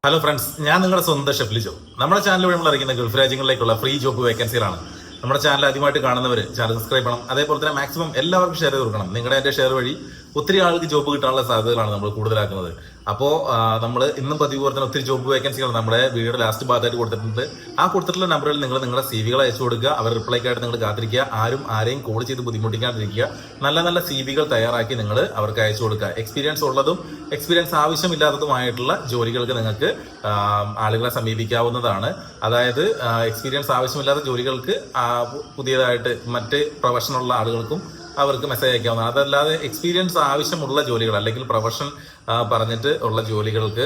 Hello friends, ഞാൻ നിങ്ങളുടെ സ്വന്തം ഷെഫ്ലിജോ. നമ്മുടെ ചാനൽ വഴി നമ്മൾ അറിയിക്കുന്ന ഗൾഫ് രാജ്യങ്ങളിലേക്കുള്ള ഫ്രീ ജോബ് വേക്കൻസികളാണ്. നമ്മുടെ ചാനൽ ആദ്യമായിട്ട് കാണുന്നവർ ചാനൽ സബ്സ്ക്രൈബ് ചെയ്യണം. അതേപോലെ തന്നെ മാക്സിമം എല്ലാവർക്കും ഷെയർ ചെയ്ത് കൊടുക്കണം. നിങ്ങളുടെ എന്റെ ഷെയർ വഴി ഒത്തിരി ആൾക്ക് ജോബ് കിട്ടാനുള്ള സാധ്യതകളാണ് നമ്മൾ കൂടുതലാക്കുന്നത്. അപ്പോൾ നമ്മൾ ഇന്നും പതിവ് പോലെ തന്നെ ഒത്തിരി ജോബ് വേക്കൻസികൾ നമ്മുടെ വീഡിയോ ലാസ്റ്റ് ഭാഗത്തായിട്ട് കൊടുത്തിട്ടുണ്ട്. ആ കൊടുത്തിട്ടുള്ള നമ്പറിൽ നിങ്ങൾ നിങ്ങളുടെ സിവികൾ അയച്ചു കൊടുക്കുക. അവർ റിപ്ലൈക്കായിട്ട് നിങ്ങൾ കാത്തിരിക്കുക. ആരെയും കോൾ ചെയ്ത് ബുദ്ധിമുട്ടിക്കാണ്ടിരിക്കുക. നല്ല നല്ല സിവികൾ തയ്യാറാക്കി നിങ്ങൾ അവർക്ക് അയച്ചു കൊടുക്കുക. എക്സ്പീരിയൻസ് ഉള്ളതും എക്സ്പീരിയൻസ് ആവശ്യമില്ലാത്തതുമായിട്ടുള്ള ജോലികൾക്ക് നിങ്ങൾക്ക് ആളുകളെ സമീപിക്കാവുന്നതാണ്. അതായത് എക്സ്പീരിയൻസ് ആവശ്യമില്ലാത്ത ജോലികൾക്ക് പുതിയതായിട്ട് മറ്റ് പ്രൊഫഷനുള്ള ആളുകൾക്കും അവർക്ക് മെസ്സേജ് അയക്കാവുന്നതാണ്. അതല്ലാതെ എക്സ്പീരിയൻസ് ആവശ്യമുള്ള ജോലികൾ അല്ലെങ്കിൽ പ്രൊഫഷൻ പറഞ്ഞിട്ട് ഉള്ള ജോലികൾക്ക്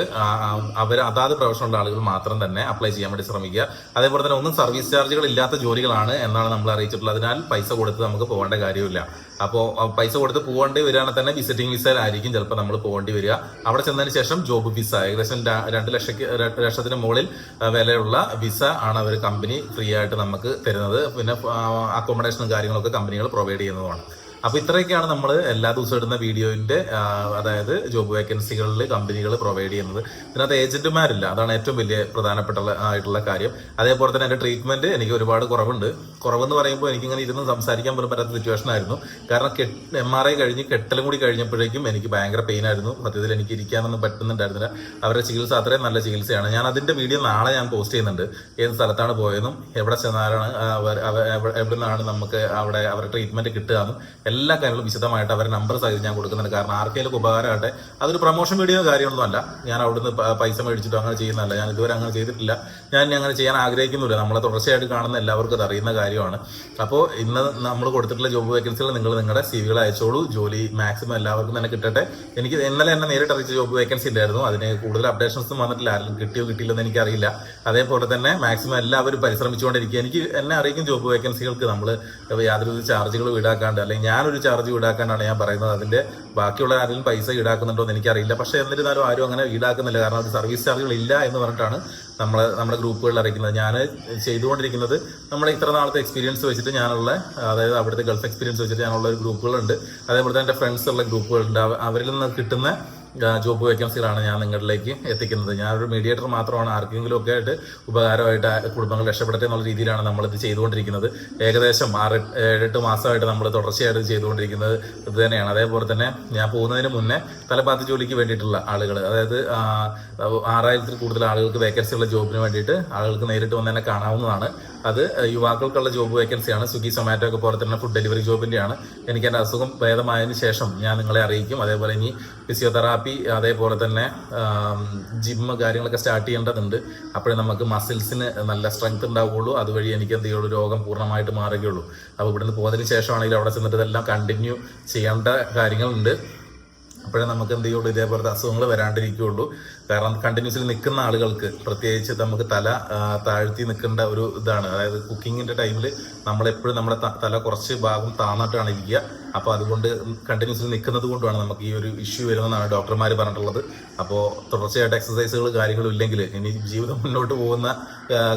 അതാത് പ്രൊഫഷനുള്ള ആളുകൾ മാത്രം തന്നെ അപ്ലൈ ചെയ്യാൻ വേണ്ടി ശ്രമിക്കുക. അതേപോലെ തന്നെ ഒന്നും സർവീസ് ചാർജുകൾ ഇല്ലാത്ത ജോലികളാണ് എന്നാണ് നമ്മൾ അറിയിച്ചിട്ടുള്ളത്. അതിനാൽ പൈസ കൊടുത്ത് നമുക്ക് പോകേണ്ട കാര്യമില്ല. അപ്പോൾ പൈസ കൊടുത്ത് പോകേണ്ടി വരികയാണെങ്കിൽ തന്നെ വിസിറ്റിംഗ് വിസയിലായിരിക്കും ചിലപ്പോൾ നമ്മൾ പോകേണ്ടി വരിക. അവിടെ ചെന്നതിന് ശേഷം ജോബ് വിസ ഏകദേശം 2 ലക്ഷത്തിന് മുകളിൽ വിലയുള്ള വിസ ആണ് അവർ കമ്പനി ഫ്രീ ആയിട്ട് നമുക്ക് തരുന്നത്. പിന്നെ അക്കോമഡേഷനും കാര്യങ്ങളൊക്കെ കമ്പനികൾ പ്രൊവൈഡ് ചെയ്യുന്നതുമാണ്. അപ്പൊ ഇത്രയൊക്കെയാണ് നമ്മൾ എല്ലാ ദിവസവും ഇടുന്ന വീഡിയോന്റെ അതായത് ജോബ് വേക്കൻസികളിൽ കമ്പനികൾ പ്രൊവൈഡ് ചെയ്യുന്നത്. ഇതിനകത്ത് ഏജന്റുമാരില്ല, അതാണ് ഏറ്റവും വലിയ പ്രധാനപ്പെട്ട ആയിട്ടുള്ള കാര്യം. അതേപോലെ തന്നെ എന്റെ ട്രീറ്റ്മെന്റ് എനിക്ക് ഒരുപാട് കുറവെന്ന് പറയുമ്പോൾ എനിക്കിങ്ങനെ ഇരുന്ന് സംസാരിക്കാൻ പോലും പറ്റാത്ത സിറ്റുവേഷൻ ആയിരുന്നു. കാരണം MRI കഴിഞ്ഞ് കെട്ടലും കൂടി കഴിഞ്ഞപ്പോഴേക്കും എനിക്ക് ഭയങ്കര പെയിൻ ആയിരുന്നു. സത്യത്തിൽ എനിക്ക് ഇരിക്കാനൊന്നും പറ്റുന്നുണ്ടായിരുന്നില്ല. അവരുടെ ചികിത്സ അത്രയും നല്ല ചികിത്സയാണ്. ഞാൻ അതിന്റെ വീഡിയോ നാളെ ഞാൻ പോസ്റ്റ് ചെയ്യുന്നുണ്ട്. ഏത് സ്ഥലത്താണ് പോയതെന്നും എവിടെ ചെന്നാലാണ് എവിടെ നിന്നാണ് നമുക്ക് അവിടെ അവരുടെ ട്രീറ്റ്മെന്റ് കിട്ടുകയെന്നും എല്ലാ കാര്യങ്ങളും വിശദമായിട്ട് അവരുടെ നമ്പർ സഹിതം ഞാൻ കൊടുക്കുന്നുണ്ട്. കാരണം ആർക്കെങ്കിലും ഉപകാരമാകട്ടെ. അതൊരു പ്രൊമോഷൻ വീഡിയോ കാര്യമൊന്നുമല്ല. ഞാൻ അവിടുന്ന് പൈസ മേടിച്ചിട്ടോ അങ്ങനെ ചെയ്യുന്നതല്ല. ഞാൻ ഇതുവരെ അങ്ങനെ ചെയ്തിട്ടില്ല. ഞാൻ അങ്ങനെ ചെയ്യാൻ ആഗ്രഹിക്കുന്നില്ല. നമ്മളെ തുടർച്ചയായിട്ട് കാണുന്ന എല്ലാവർക്കും അത് അറിയുന്ന കാര്യമാണ്. അപ്പോൾ ഇന്ന് നമ്മൾ കൊടുത്തിട്ടുള്ള ജോബ് വേക്കൻസികൾ നിങ്ങൾ നിങ്ങളുടെ സിവികൾ അയച്ചോളൂ. ജോലി മാക്സിമം എല്ലാവർക്കും തന്നെ കിട്ടട്ടെ. എനിക്ക് ഇന്നലെ എന്നെ നേരിട്ട് അറിയിച്ച ജോബ് വേക്കൻസി ഉണ്ടായിരുന്നു. അതിന് കൂടുതൽ അപ്ഡേഷൻസും വന്നിട്ടില്ല. ആരും കിട്ടിയില്ലെന്ന് എനിക്കറിയില്ല. അതേപോലെ തന്നെ മാക്സിമം എല്ലാവരും പരിശ്രമിച്ചുകൊണ്ടിരിക്കുക. എന്നെ അറിയിക്കും ജോബ് വേക്കൻസികൾക്ക് നമ്മൾ യാതൊരു ചാർജുകൾ ഈടാക്കാണ്ട്, അല്ലെങ്കിൽ ഞാനൊരു ചാർജ് ഈടാക്കാനാണ് ഞാൻ പറയുന്നത്. അതിന്റെ ബാക്കിയുള്ള ആരെങ്കിലും പൈസ ഈടാക്കുന്നുണ്ടോ എന്ന് എനിക്കറിയില്ല. പക്ഷെ എന്നിരുന്നാലും ആരും അങ്ങനെ ഈടാക്കുന്നില്ല. കാരണം അത് സർവീസ് ചാർജുകൾ ഇല്ല എന്ന് പറഞ്ഞിട്ടാണ് നമ്മുടെ ഗ്രൂപ്പുകളിൽ അറിയിക്കുന്നത്. ഞാൻ ചെയ്തുകൊണ്ടിരിക്കുന്നത് നമ്മുടെ ഇത്ര നാളത്തെ എക്സ്പീരിയൻസ് വെച്ചിട്ട് അതായത് അവിടുത്തെ ഗൾഫ് എക്സ്പീരിയൻസ് വെച്ചിട്ട് ഞാനുള്ള ഒരു ഗ്രൂപ്പുകളുണ്ട്. അതേപോലെ തന്നെ എൻ്റെ ഫ്രണ്ട്സ് ഉള്ള ഗ്രൂപ്പുകളുണ്ട്. അവരിൽ നിന്ന് കിട്ടുന്ന ജോബ് വേക്കൻസികളാണ് ഞാൻ നിങ്ങളിലേക്ക് എത്തിക്കുന്നത്. ഞാനൊരു മീഡിയേറ്റർ മാത്രമാണ്. ആർക്കെങ്കിലും ഒക്കെ ആയിട്ട് ഉപകാരമായിട്ട് കുടുംബങ്ങൾ രക്ഷപ്പെടട്ടെ എന്നുള്ള രീതിയിലാണ് നമ്മളിത് ചെയ്തുകൊണ്ടിരിക്കുന്നത്. ഏകദേശം 6-8 മാസമായിട്ട് നമ്മൾ തുടർച്ചയായിട്ട് ചെയ്തുകൊണ്ടിരിക്കുന്നത് ഇത് തന്നെയാണ്. അതേപോലെ തന്നെ ഞാൻ പോകുന്നതിന് മുന്നേ തലപ്പാത്തി ജോലിക്ക് വേണ്ടിയിട്ടുള്ള ആളുകൾ, അതായത് 6000-ൽ കൂടുതൽ ആളുകൾക്ക് വേക്കൻസിയുള്ള ജോബിന് വേണ്ടിയിട്ട് ആളുകൾക്ക് നേരിട്ട് വന്ന് തന്നെ കാണാവുന്നതാണ്. അത് യുവാക്കൾക്കുള്ള ജോബ് വേക്കൻസിയാണ്. സ്വിഗ്ഗി, സൊമാറ്റോ ഒക്കെ പോലെ തന്നെ ഫുഡ് ഡെലിവറി ജോബിന്റെയാണ്. എനിക്ക് എൻ്റെ അസുഖം ഭേദമായതിനു ശേഷം ഞാൻ നിങ്ങളെ അറിയിക്കും. അതേപോലെ ഇനി ഫിസിയോതെറാപ്പി, അതേപോലെ തന്നെ ജിമ്മ് കാര്യങ്ങളൊക്കെ സ്റ്റാർട്ട് ചെയ്യേണ്ടതുണ്ട്. അപ്പോഴേ നമുക്ക് മസിൽസിന് നല്ല സ്ട്രെങ്ത് ഉണ്ടാവുകയുള്ളൂ. അതുവഴി എനിക്ക് എന്ത് ചെയ്യുള്ളൂ, രോഗം പൂർണ്ണമായിട്ട് മാറുകയുള്ളൂ. അപ്പോൾ ഇവിടുന്ന് പോയതിന് ശേഷമാണെങ്കിൽ അവിടെ ചെന്നിട്ട് ഇതെല്ലാം കണ്ടിന്യൂ ചെയ്യേണ്ട കാര്യങ്ങളുണ്ട്. അപ്പോഴേ നമുക്ക് എന്ത് ചെയ്യുള്ളൂ, ഇതേപോലത്തെ അസുഖങ്ങൾ വരാണ്ടിരിക്കുകയുള്ളൂ. കാരണം കണ്ടിന്യൂസ്ലി നിൽക്കുന്ന ആളുകൾക്ക് പ്രത്യേകിച്ച് നമുക്ക് തല താഴ്ത്തി നിൽക്കേണ്ട ഒരു ഇതാണ്. അതായത് കുക്കിങ്ങിന്റെ ടൈമിൽ നമ്മളെപ്പോഴും നമ്മുടെ തല കുറച്ച് ഭാഗം താന്നിട്ടാണ് ഇരിക്കുക. അപ്പോൾ അതുകൊണ്ട് കണ്ടിന്യൂസ്ലി നിൽക്കുന്നത് കൊണ്ടാണ് നമുക്ക് ഈ ഒരു ഇഷ്യൂ വരുന്നതെന്നാണ് ഡോക്ടർമാർ പറഞ്ഞിട്ടുള്ളത്. അപ്പോൾ തുടർച്ചയായിട്ട് എക്സസൈസുകൾ കാര്യങ്ങളും ഇല്ലെങ്കിൽ ഇനി ജീവിതം മുന്നോട്ട് പോകുന്ന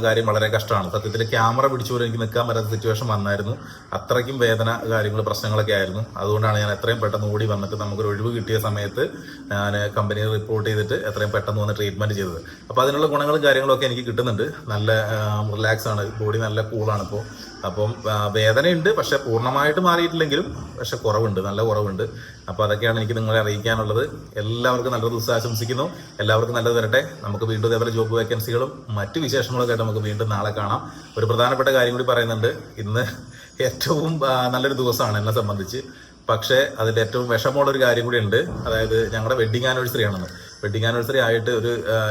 കാര്യം വളരെ കഷ്ടമാണ്. സത്യത്തിൽ ക്യാമറ പിടിച്ചുപോലെ എനിക്ക് നിൽക്കാൻ പറ്റാത്ത സിറ്റുവേഷൻ വന്നായിരുന്നു. അത്രയ്ക്കും വേദന കാര്യങ്ങൾ പ്രശ്നങ്ങളൊക്കെ ആയിരുന്നു. അതുകൊണ്ടാണ് ഞാൻ എത്രയും പെട്ടെന്ന് ഓടി വന്നിട്ട് നമുക്കൊരു ഒഴിവ് കിട്ടിയ സമയത്ത് ഞാൻ കമ്പനിയിൽ റിപ്പോർട്ട് ചെയ്തിട്ട് എത്രയും പെട്ടെന്ന് വന്ന് ട്രീറ്റ്മെന്റ് ചെയ്തത്. അപ്പോൾ അതിനുള്ള ഗുണങ്ങളും കാര്യങ്ങളൊക്കെ എനിക്ക് കിട്ടുന്നുണ്ട്. നല്ല റിലാക്സ് ആണ്, ബോഡി നല്ല കൂളാണ് ഇപ്പോൾ. അപ്പം വേദനയുണ്ട്, പക്ഷെ പൂർണ്ണമായിട്ട് മാറിയിട്ടില്ലെങ്കിലും പക്ഷെ കുറവുണ്ട്, നല്ല കുറവുണ്ട്. അപ്പോൾ അതൊക്കെയാണ് എനിക്ക് നിങ്ങളെ അറിയിക്കാനുള്ളത്. എല്ലാവർക്കും നല്ല ദിവസം ആശംസിക്കുന്നു. എല്ലാവർക്കും നല്ലത് വരട്ടെ. നമുക്ക് വീണ്ടും ഇതേപോലെ ജോബ് വേക്കൻസികളും മറ്റു വിശേഷങ്ങളൊക്കെ ആയിട്ട് നമുക്ക് വീണ്ടും നാളെ കാണാം. ഒരു പ്രധാനപ്പെട്ട കാര്യം കൂടി പറയുന്നുണ്ട്. ഇന്ന് ഏറ്റവും നല്ലൊരു ദിവസമാണ് എന്നെ സംബന്ധിച്ച്. പക്ഷേ അതിന്റെ ഏറ്റവും വിഷമമുള്ളൊരു കാര്യം കൂടി ഉണ്ട്. അതായത് ഞങ്ങളുടെ വെഡിങ് ആനിവേഴ്സറി ആണെന്ന്. വെഡിങ് ആനിവേഴ്സറി ആയിട്ട്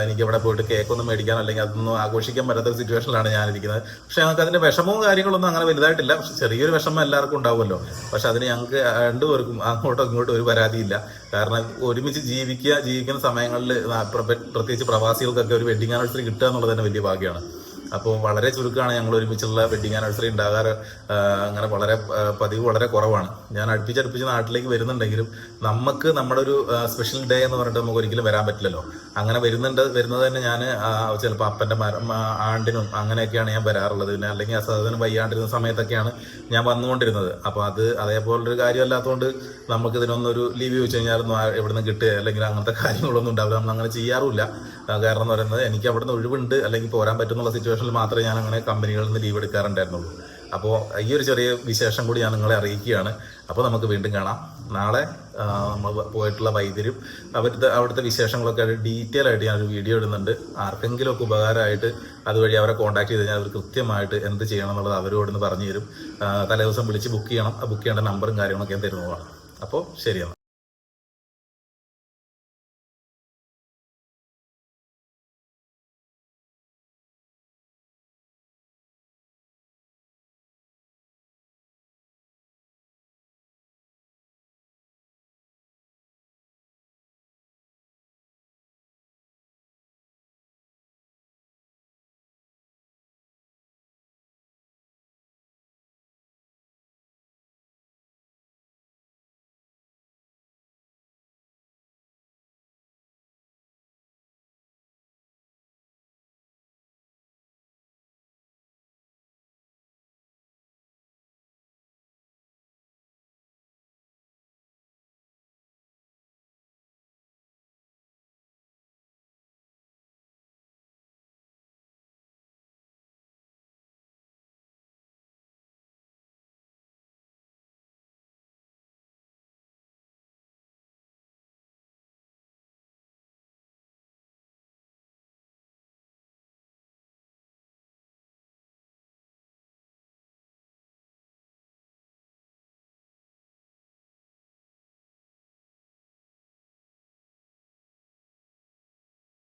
എനിക്ക് ഇവിടെ പോയിട്ട് കേക്കൊന്നും മേടിക്കാൻ അല്ലെങ്കിൽ അതൊന്നും ആഘോഷിക്കാൻ പറ്റാത്ത ഒരു സിറ്റുവേഷനിലാണ് ഞാനിരിക്കുന്നത്. പക്ഷെ ഞങ്ങൾക്ക് അതിന്റെ വിഷമവും കാര്യങ്ങളൊന്നും അങ്ങനെ വലുതായിട്ടില്ല. പക്ഷെ ചെറിയൊരു വിഷമം എല്ലാവർക്കും ഉണ്ടാവുമല്ലോ. പക്ഷെ അതിന് ഞങ്ങൾക്ക് രണ്ടുപേർക്കും അങ്ങോട്ടും ഇങ്ങോട്ടും ഒരു പരാതിയില്ല. കാരണം ഒരുമിച്ച് ജീവിക്കുന്ന സമയങ്ങളിൽ പ്രത്യേകിച്ച് പ്രവാസികൾക്കൊക്കെ ഒരു വെഡിങ് ആനിവേഴ്സറി കിട്ടുക എന്നുള്ളത് തന്നെ വലിയ ഭാഗ്യമാണ്. അപ്പോൾ വളരെ ചുരുക്കമാണ് ഞങ്ങൾ ഒരുമിച്ചുള്ള വെഡിങ് ആനിവേഴ്സറി ഉണ്ടാകാറ്. അങ്ങനെ പതിവ് വളരെ കുറവാണ്. ഞാൻ അടുപ്പിച്ചടുപ്പിച്ച് നാട്ടിലേക്ക് വരുന്നുണ്ടെങ്കിലും നമുക്ക് നമ്മുടെ ഒരു സ്പെഷ്യൽ ഡേ എന്ന് പറഞ്ഞിട്ട് നമുക്ക് ഒരിക്കലും വരാൻ പറ്റില്ലല്ലോ. അങ്ങനെ വരുന്നത് തന്നെ ഞാൻ ചിലപ്പോൾ അപ്പൻ്റെ ആണ്ടിനും അങ്ങനെയൊക്കെയാണ് ഞാൻ വരാറുള്ളത്. പിന്നെ അല്ലെങ്കിൽ അസാധനം വയ്യാണ്ടിരുന്ന സമയത്തൊക്കെയാണ് ഞാൻ വന്നുകൊണ്ടിരുന്നത്. അപ്പോൾ അതേപോലൊരു കാര്യമല്ലാത്തതുകൊണ്ട് നമുക്ക് ഇതിനൊന്നൊരു ലീവ് ചോദിച്ചു കഴിഞ്ഞാൽ എവിടെ നിന്ന് കിട്ടുക അല്ലെങ്കിൽ അങ്ങനത്തെ കാര്യങ്ങളൊന്നും ഉണ്ടാവില്ല. നമ്മൾ അങ്ങനെ ചെയ്യാറുമില്ല. കാരണം എന്ന് പറയുന്നത് എനിക്ക് അവിടെ നിന്ന് ഒഴിവുണ്ട് അല്ലെങ്കിൽ പോരാൻ പറ്റുന്നുള്ള സിറ്റുവേഷനിൽ മാത്രമേ ഞാൻ അങ്ങനെ കമ്പനികളിൽ നിന്ന് ലീവ് എടുക്കാറുണ്ടായിരുന്നുള്ളൂ. അപ്പോൾ ഈ ഒരു ചെറിയ വിശേഷം കൂടി ഞാൻ നിങ്ങളെ അറിയിക്കുകയാണ്. അപ്പോൾ നമുക്ക് വീണ്ടും കാണാം. നാളെ നമ്മൾ പോയിട്ടുള്ള വൈദ്യരും അവിടുത്തെ വിശേഷങ്ങളൊക്കെ ഡീറ്റെയിൽ ആയിട്ട് ഞാനൊരു വീഡിയോ ഇടുന്നുണ്ട്. ആർക്കെങ്കിലും ഒക്കെ ഉപകാരമായിട്ട് അതുവഴി അവരെ കോൺടാക്ട് ചെയ്ത് കഴിഞ്ഞാൽ അവർ കൃത്യമായിട്ട് എന്ത് ചെയ്യണം എന്നുള്ളത് അവരോടൊന്ന് പറഞ്ഞു തരും. തലേദിവസം വിളിച്ച് ബുക്ക് ചെയ്യണം. ബുക്ക് ചെയ്യേണ്ട നമ്പറും കാര്യങ്ങളൊക്കെ ഞാൻ തരുന്നതാണ്. അപ്പോൾ ശരിയാണ്.